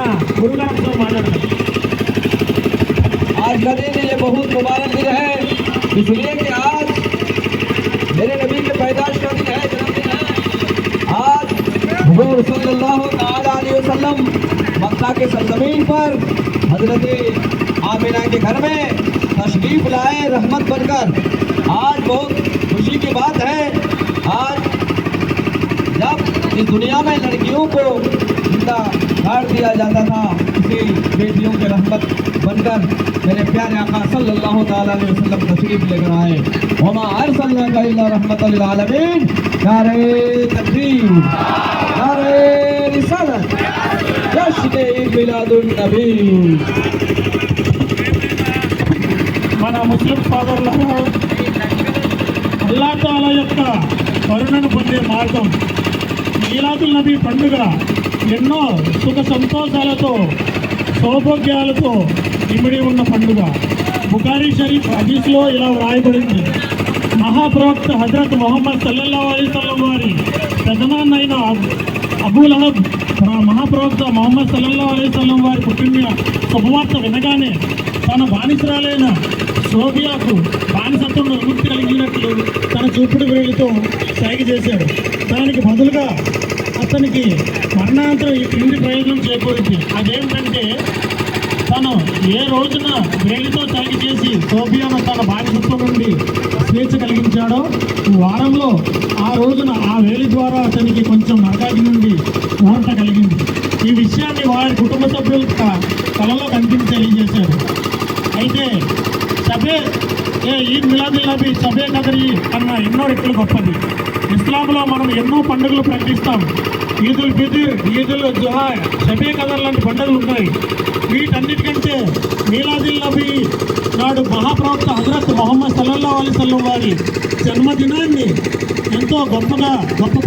गुरुगार साहब माట్లాడతారు। आज का दिन ये बहुत मुबारक दिन है, इसलिए कि आज मेरे नबी के पैदाश का दिन है, जन्मदिन है। आज हुजूर सल्लल्लाहु ताला अलैहि वसल्लम मक्का के सरजमीन पर हजरत आमिना के घर में तशरीफ लाए रहमत बनकर। आज बहुत खुशी की बात है। आज जब इस दुनिया में लड़कियों को जिंदा गाड़ दिया जाता था, इसी बेटियों के रहमत बनकर मेरे प्यारे आका सल्लल्लाहु ताला अलैहि वसल्लम तशरीफ लेकर आए। वमा अरसलनाका इल्ला रहमतल लिल आलमीन। नारे तकबीर, नारे रिसालत, जश्न ईद मिलादुन नबी। మన ముస్లిం సోదరులకు అల్లాహ్ తాలా యొక్క కరుణను పొందే మార్గం మీలాదుల్ నబీ పండుగ ఎన్నో సుఖ సంతోషాలతో సౌభాగ్యాలతో ఇమిడి ఉన్న పండుగ। బుఖారీ షరీఫ్ హదీస్లో ఇలా వ్రాయబడింది, మహాప్రవక్త హజరత్ మొహమ్మద్ సల్లల్లాహు అలైహి వసల్లం వారి పెదనాన్నైన అబూ లహబ్ మహాప్రవక్త మొహమ్మద్ సల్లల్లాహు అలైహి వసల్లం వారి పుట్టిన శుభవార్త వినగానే తన బానిసరాలైన సోఫియాకు బానిసత్వం విముక్తి కలిగినట్లు తన చూపుడు వేలితో సైగ చేశాడు। దానికి బదులుగా అతనికి మరణాంతరం ఈ క్రింది ప్రయోజనం చేకూరింది। అదేమిటంటే తను ఏ రోజున వేలితో సైగ చేసి సోఫియాను తన బానిసత్వం నుండి స్వేచ్ఛ కలిగించాడో వారంలో ఆ రోజున ఆ వేలి ద్వారా అతనికి కొంచెం నరకాగి నుండి ఊరట కలిగింది। ఈ విషయాన్ని వారి కుటుంబ సభ్యుల కళలో కనిపించి తెలియజేశారు। అయితే ఈద్ మిలాదుల్ నబీ షబే కదర్ అన్న ఎన్నో రెట్లు గొప్పది। ఇస్లాంలో మనం ఎన్నో పండుగలు ప్రకటిస్తాం। ఈదుల్ ఫిత్ర్, ఈదుల్ జుహా, షబే కదర్ లాంటి పండుగలు ఉన్నాయి। వీటన్నిటికంటే మీలాదుల్ నబీ నాడు మహాప్రవక్త హజరత్ మొహమ్మద్ సల్లల్లాహు అలైహి వసల్లం వారి జన్మదినాన్ని ఎంతో గొప్ప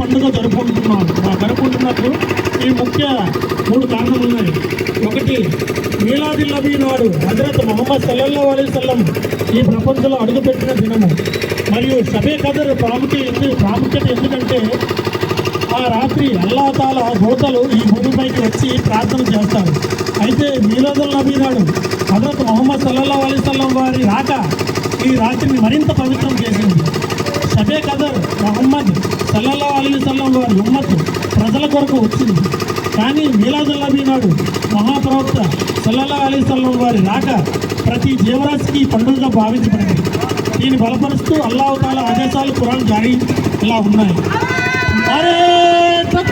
పండుగ జరుపుకుంటున్నట్లు ఈ ముఖ్య 3 కారణాలు ఉన్నాయి। ఒకటి, మీలాదుల్ నబీ నాడు హజరత్ మొహమ్మద్ సల్లల్లాహు అలైహి వసల్లం ఈ ప్రపంచంలో అడుగుపెట్టిన దినము। మరియు షబే కదర్ ప్రాముఖ్యత ఎందుకంటే ఆ రాత్రి అల్లాహ్ తాలా దూతలు ఈ భూమిపైకి వచ్చి ప్రార్థన చేస్తారు। అయితే మీలాదుల్ నబీ నాడు హజరత్ మొహమ్మద్ సల్లల్లాహు అలైహి వసల్లం వారి రాక ఈ రాత్రిని మరింత పవిత్రం చేసింది। షబే కదర్ మొహమ్మద్ సల్లల్లాహు అలైహి వసల్లం వారి ఉమ్మత్ ప్రజల కొరకు వచ్చింది, కానీ మీలాదుల్ నబీ నాడు మహాప్రవక్త సల్లల్లాహు అలైహి వసల్లం వారి రాక ప్రతి జీవరాశికి పండుగగా భావించబడింది। దీన్ని బలపరుస్తూ అల్లాహ్ తాలా ఆదేశాలు ఖురాన్ జారీ ఇలా ఉన్నాయి।